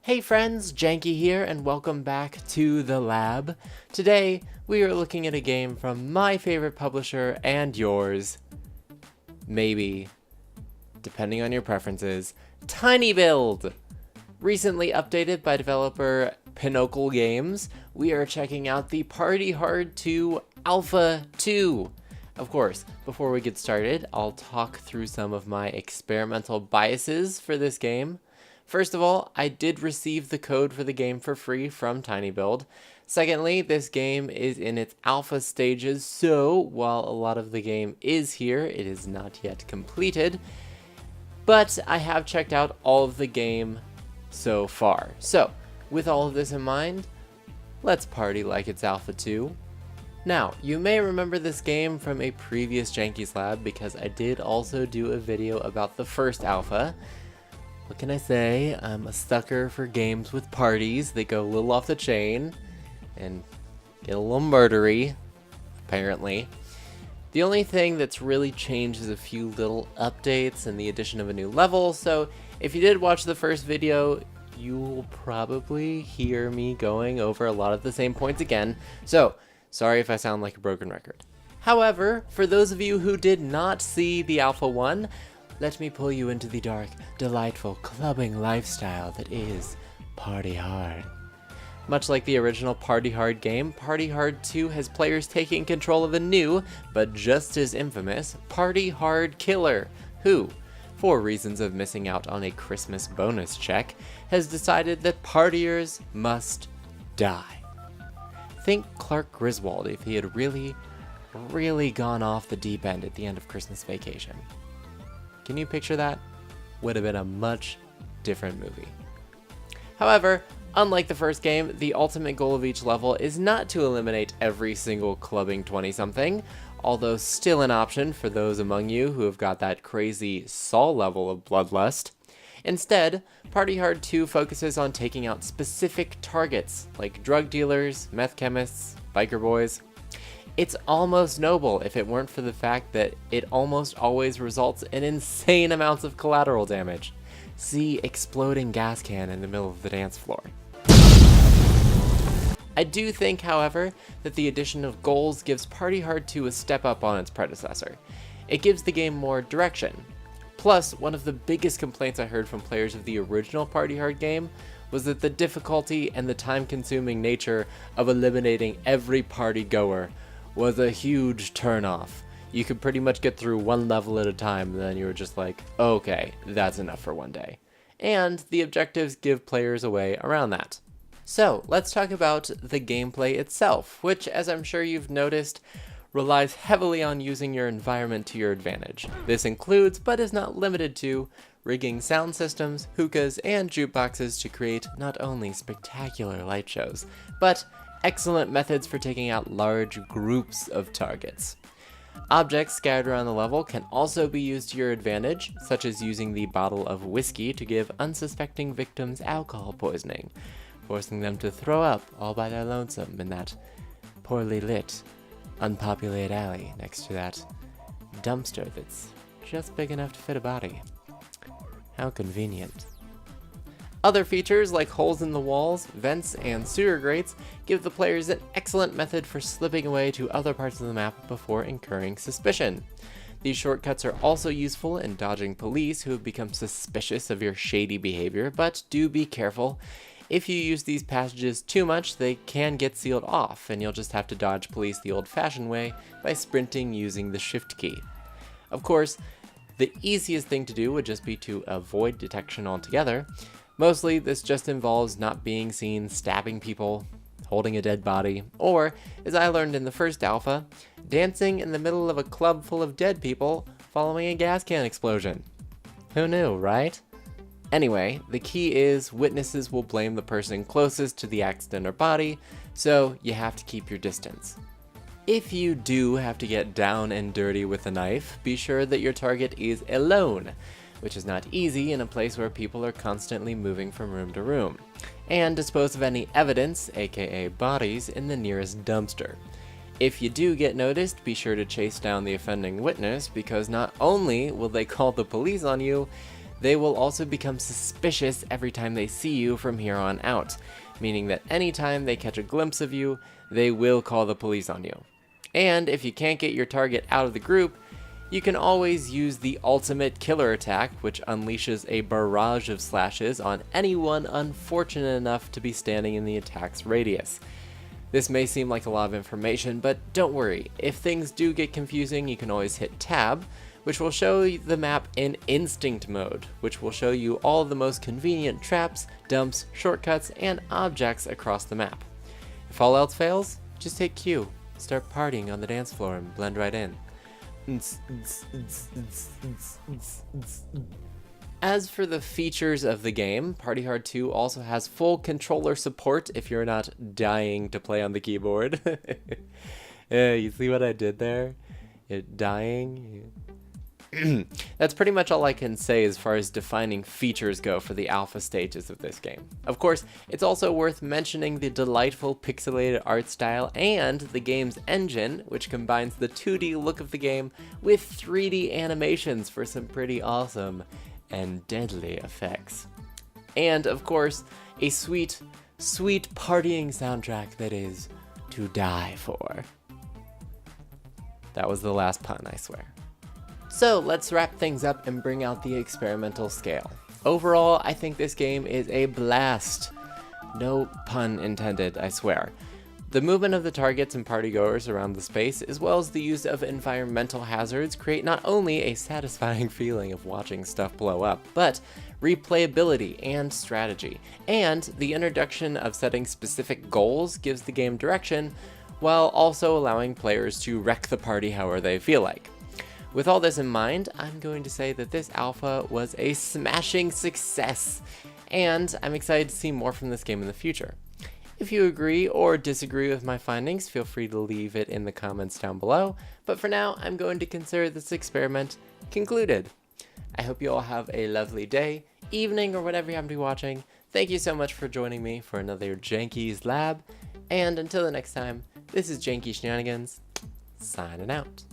Hey friends, Janky here, and welcome back to the lab. Today, we are looking at a game from my favorite publisher and yours, maybe, depending on your preferences, tinyBuild. Recently updated by developer Pinokl Games, we are checking out the Party Hard 2 Alpha 2. Of course, before we get started, I'll talk through some of my experimental biases for this game. First of all, I did receive the code for the game for free from tinyBuild. Secondly, this game is in its alpha stages, so while a lot of the game is here, it is not yet completed. But I have checked out all of the game so far. So, with all of this in mind, let's party like it's Alpha 2. Now, you may remember this game from a previous Janky's Lab because I did also do a video about the first alpha. What can I say? I'm a sucker for games with parties that go a little off the chain and get a little murdery, apparently. The only thing that's really changed is a few little updates and the addition of a new level, so if you did watch the first video, you will probably hear me going over a lot of the same points again, so sorry if I sound like a broken record. However, for those of you who did not see the Alpha 1, let me pull you into the dark, delightful, clubbing lifestyle that is Party Hard. Much like the original Party Hard game, Party Hard 2 has players taking control of a new, but just as infamous, Party Hard killer, who, for reasons of missing out on a Christmas bonus check, has decided that partiers must die. Think Clark Griswold if he had really gone off the deep end at the end of Christmas Vacation. Can you picture that? Would have been a much different movie. However, unlike the first game, the ultimate goal of each level is not to eliminate every single clubbing 20-something, although still an option for those among you who have got that crazy Saul level of bloodlust. Instead, Party Hard 2 focuses on taking out specific targets, like drug dealers, meth chemists, biker boys. It's almost noble if it weren't for the fact that it almost always results in insane amounts of collateral damage. See exploding gas can in the middle of the dance floor. I do think, however, that the addition of goals gives Party Hard 2 a step up on its predecessor. It gives the game more direction. Plus, one of the biggest complaints I heard from players of the original Party Hard game was that the difficulty and the time-consuming nature of eliminating every party goer was a huge turnoff. You could pretty much get through one level at a time, and then you were just like, okay, that's enough for one day. And the objectives give players a way around that. So, let's talk about the gameplay itself, which, as I'm sure you've noticed, relies heavily on using your environment to your advantage. This includes, but is not limited to, rigging sound systems, hookahs, and jukeboxes to create not only spectacular light shows, but excellent methods for taking out large groups of targets. Objects scattered around the level can also be used to your advantage, such as using the bottle of whiskey to give unsuspecting victims alcohol poisoning, forcing them to throw up all by their lonesome in that poorly lit, unpopulated alley next to that dumpster that's just big enough to fit a body. How convenient. Other features like holes in the walls, vents, and sewer grates give the players an excellent method for slipping away to other parts of the map before incurring suspicion. These shortcuts are also useful in dodging police who have become suspicious of your shady behavior, but do be careful. If you use these passages too much, they can get sealed off, and you'll just have to dodge police the old-fashioned way by sprinting using the shift key. Of course, the easiest thing to do would just be to avoid detection altogether. Mostly, this just involves not being seen stabbing people, holding a dead body, or, as I learned in the first alpha, dancing in the middle of a club full of dead people following a gas can explosion. Who knew, right? Anyway, the key is witnesses will blame the person closest to the accident or body, so you have to keep your distance. If you do have to get down and dirty with a knife, be sure that your target is alone, which is not easy in a place where people are constantly moving from room to room, and dispose of any evidence, aka bodies, in the nearest dumpster. If you do get noticed, be sure to chase down the offending witness, because not only will they call the police on you, they will also become suspicious every time they see you from here on out, meaning that anytime they catch a glimpse of you, they will call the police on you. And if you can't get your target out of the group, you can always use the ultimate killer attack, which unleashes a barrage of slashes on anyone unfortunate enough to be standing in the attack's radius. This may seem like a lot of information, but don't worry, if things do get confusing, you can always hit tab, which will show you the map in instinct mode, which will show you all of the most convenient traps, dumps, shortcuts, and objects across the map. If all else fails, just hit Q, start partying on the dance floor and blend right in. As for the features of the game, Party Hard 2 also has full controller support if you're not dying to play on the keyboard. You see what I did there? You're dying. That's pretty much all I can say as far as defining features go for the alpha stages of this game. Of course, it's also worth mentioning the delightful pixelated art style and the game's engine, which combines the 2D look of the game with 3D animations for some pretty awesome and deadly effects. And of course, a sweet, sweet partying soundtrack that is to die for. That was the last pun, I swear. So let's wrap things up and bring out the experimental scale. Overall, I think this game is a blast. No pun intended, I swear. The movement of the targets and partygoers around the space, as well as the use of environmental hazards, create not only a satisfying feeling of watching stuff blow up, but replayability and strategy. And the introduction of setting specific goals gives the game direction, while also allowing players to wreck the party however they feel like. With all this in mind, I'm going to say that this alpha was a smashing success, and I'm excited to see more from this game in the future. If you agree or disagree with my findings, feel free to leave it in the comments down below, but for now, I'm going to consider this experiment concluded. I hope you all have a lovely day, evening, or whatever you happen to be watching. Thank you so much for joining me for another Janky's Lab, and until the next time, this is Janky Shenanigans, signing out.